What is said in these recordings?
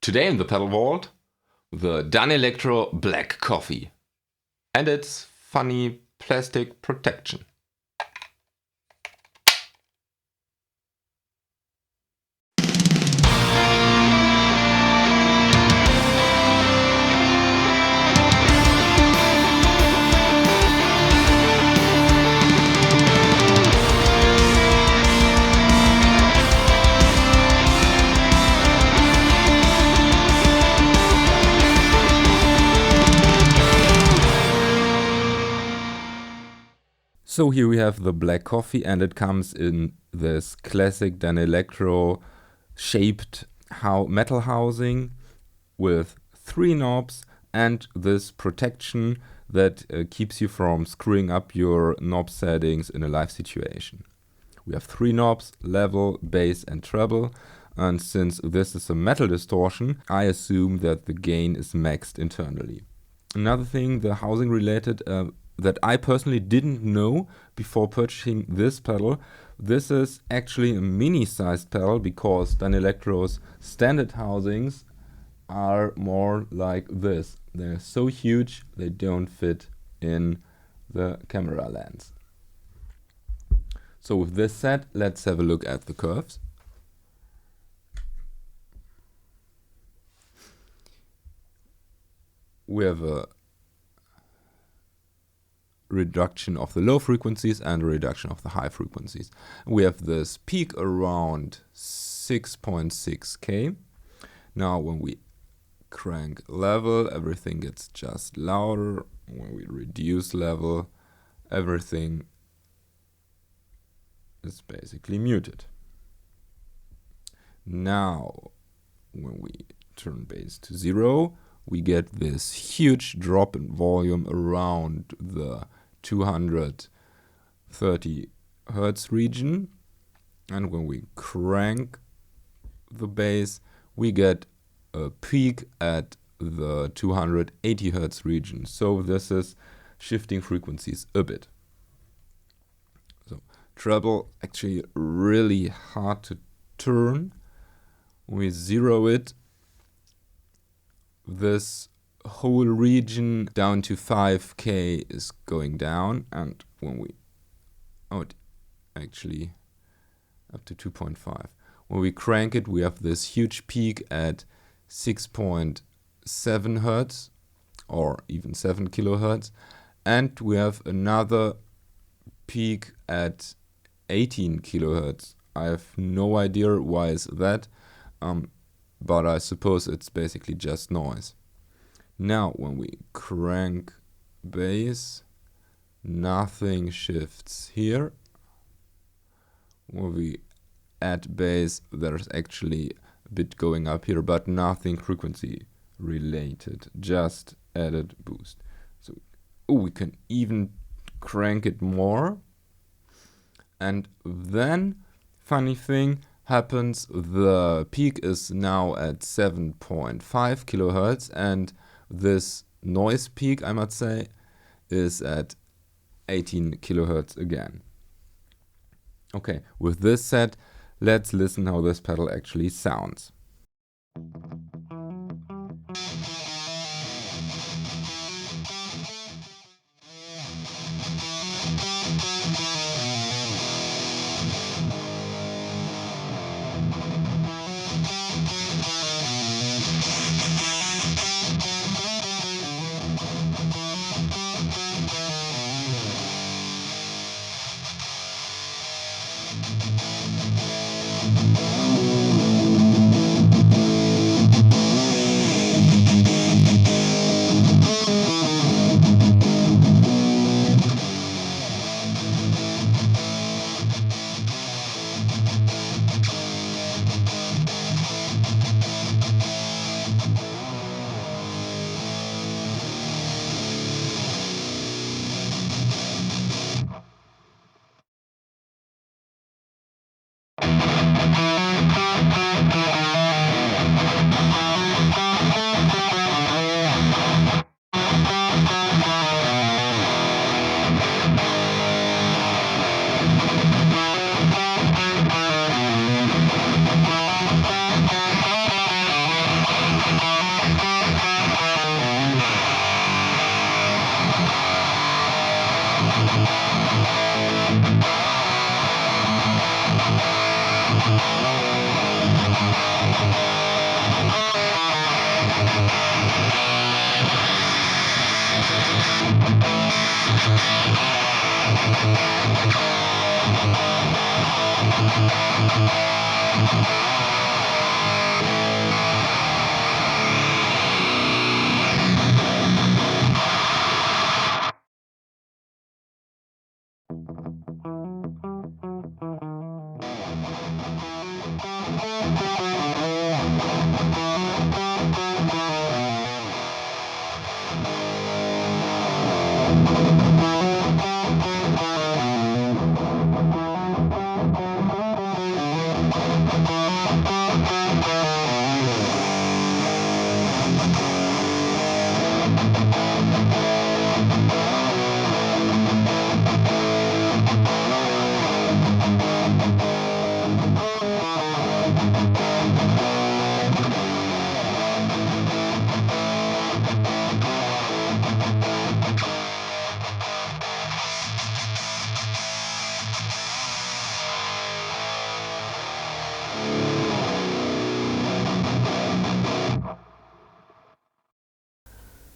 Today in the pedal vault, the Danelectro Black Coffee and its funny plastic protection. So here we have the Black Coffee, and it comes in this classic Danelectro shaped metal housing with 3 knobs and this protection that keeps you from screwing up your knob settings in a live situation. We have 3 knobs: level, bass and treble, and since this is a metal distortion, I assume that the gain is maxed internally. Another thing, the housing related, that I personally didn't know before purchasing this pedal. This is actually a mini-sized pedal because Danelectro's standard housings are more like this. They're so huge they don't fit in the camera lens. So with this said, let's have a look at the curves. We have a reduction of the low frequencies and a reduction of the high frequencies. We have this peak around 6.6K. Now when we crank level, everything gets just louder. When we reduce level, everything is basically muted. Now when we turn bass to 0, we get this huge drop in volume around the 230 Hertz region, and when we crank the bass, we get a peak at the 280 Hertz region. So this is shifting frequencies a bit. So treble actually really hard to turn. When we zero it, this whole region down to 5K is going down, and when we actually up to 2.5. When we crank it, we have this huge peak at 6.7 Hertz or even 7 kilohertz, and we have another peak at 18 kilohertz. I have no idea why is that, but I suppose it's basically just noise. Now when we crank bass, nothing shifts here. When we add bass, there's actually a bit going up here, but nothing frequency related, just added boost. So we can even crank it more, and then funny thing happens, the peak is now at 7.5 kilohertz, and this noise peak, I must say, is at 18 kilohertz again. Okay, with this said, let's listen how this pedal actually sounds.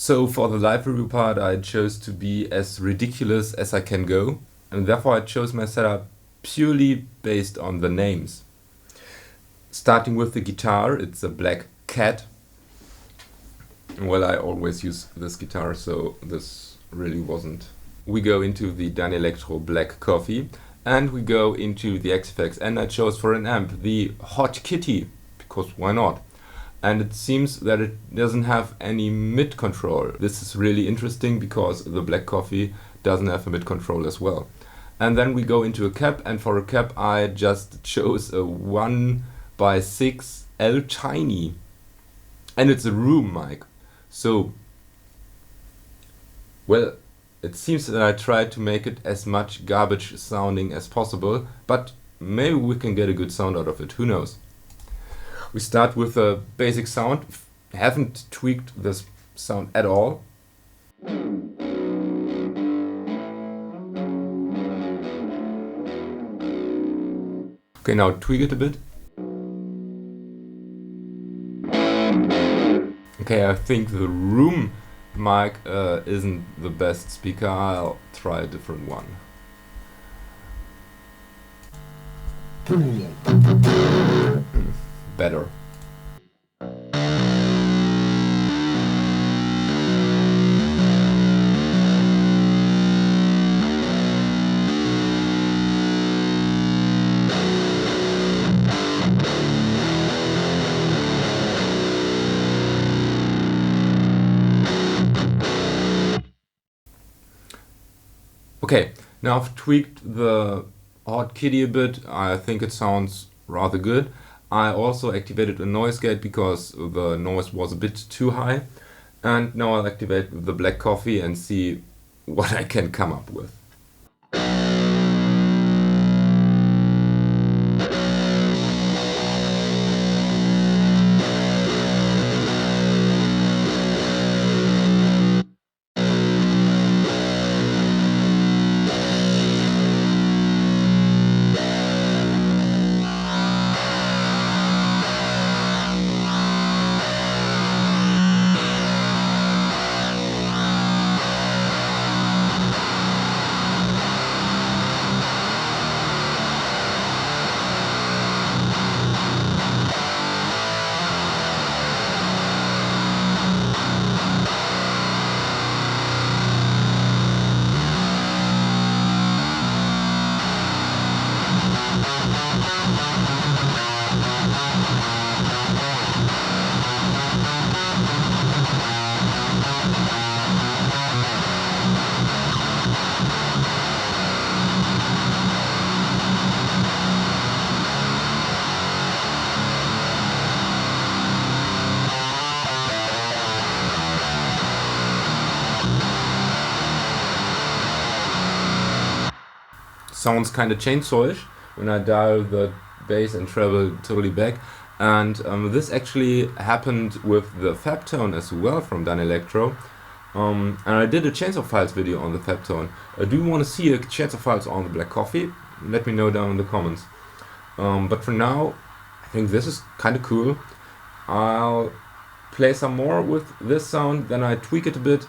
So for the live review part, I chose to be as ridiculous as I can go, and therefore I chose my setup purely based on the names. Starting with the guitar, it's a Black Cat. Well, I always use this guitar, so this really wasn't. We go into the Danelectro Black Coffee, and we go into the XFX, and I chose for an amp the Hot Kitty, because why not? And it seems that it doesn't have any mid control. This is really interesting because the Black Coffee doesn't have a mid control as well. And then we go into a cab, and for a cab I just chose a 1x6 L Tiny, and it's a room mic. So, well, it seems that I tried to make it as much garbage sounding as possible, but maybe we can get a good sound out of it, who knows. We start with a basic sound. Haven't tweaked this sound at all. Okay, now tweak it a bit. Okay, I think the room mic isn't the best speaker. I'll try a different one. Better. Okay, now I've tweaked the Hot Kitty a bit. I think it sounds rather good. I also activated a noise gate because the noise was a bit too high. And now I'll activate the Black Coffee and see what I can come up with. Sounds kind of chainsawish when I dial the bass and treble totally back, and this actually happened with the Fab Tone as well from Danelectro, and I did a Chainsaw Files video on the Fab Tone. Do you want to see a Chainsaw Files on the Black Coffee? Let me know down in the comments. But for now, I think this is kind of cool. I'll play some more with this sound, then I tweak it a bit,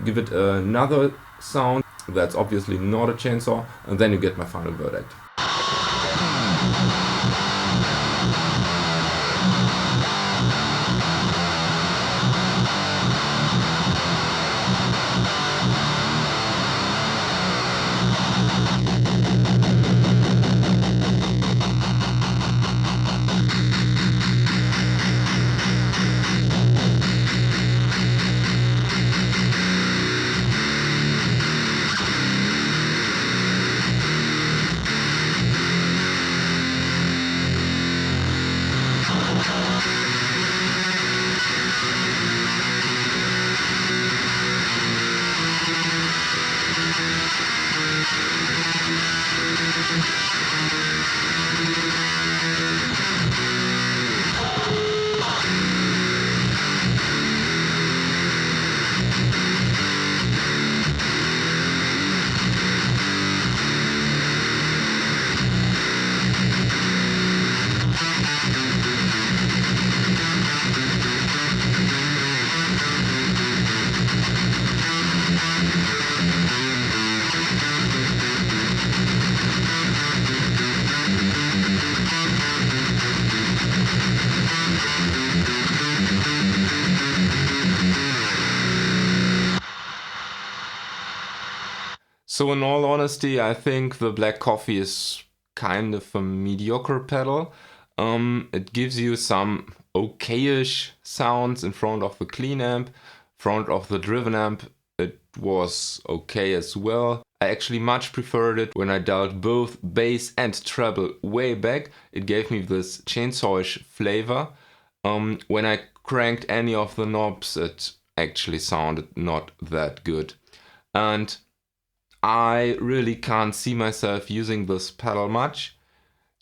give it another sound that's obviously not a chainsaw, and then you get my final verdict. So in all honesty, I think the Black Coffee is kind of a mediocre pedal. It gives you some okayish sounds in front of the clean amp, front of the driven amp. It was okay as well. I actually much preferred it when I dialed both bass and treble way back. It gave me this chainsawish flavor. When I cranked any of the knobs, it actually sounded not that good. And I really can't see myself using this pedal much.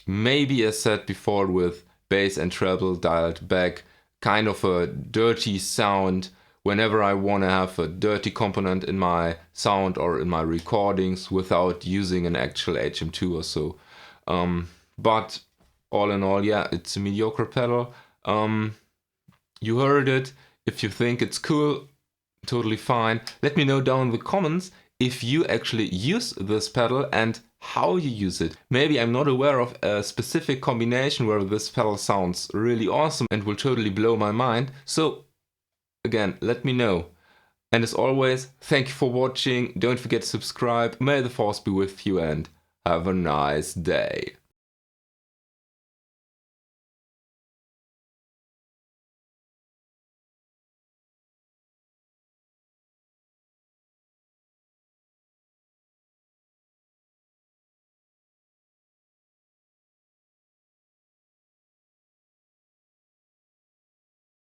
Maybe, as said before, with bass and treble dialed back, kind of a dirty sound whenever I want to have a dirty component in my sound or in my recordings without using an actual HM2 or so. But all in all, yeah, it's a mediocre pedal. You heard it. If you think it's cool, totally fine. Let me know down in the comments if you actually use this pedal and how you use it. Maybe I'm not aware of a specific combination where this pedal sounds really awesome and will totally blow my mind. So again, let me know. And as always, thank you for watching. Don't forget to subscribe. May the force be with you and have a nice day.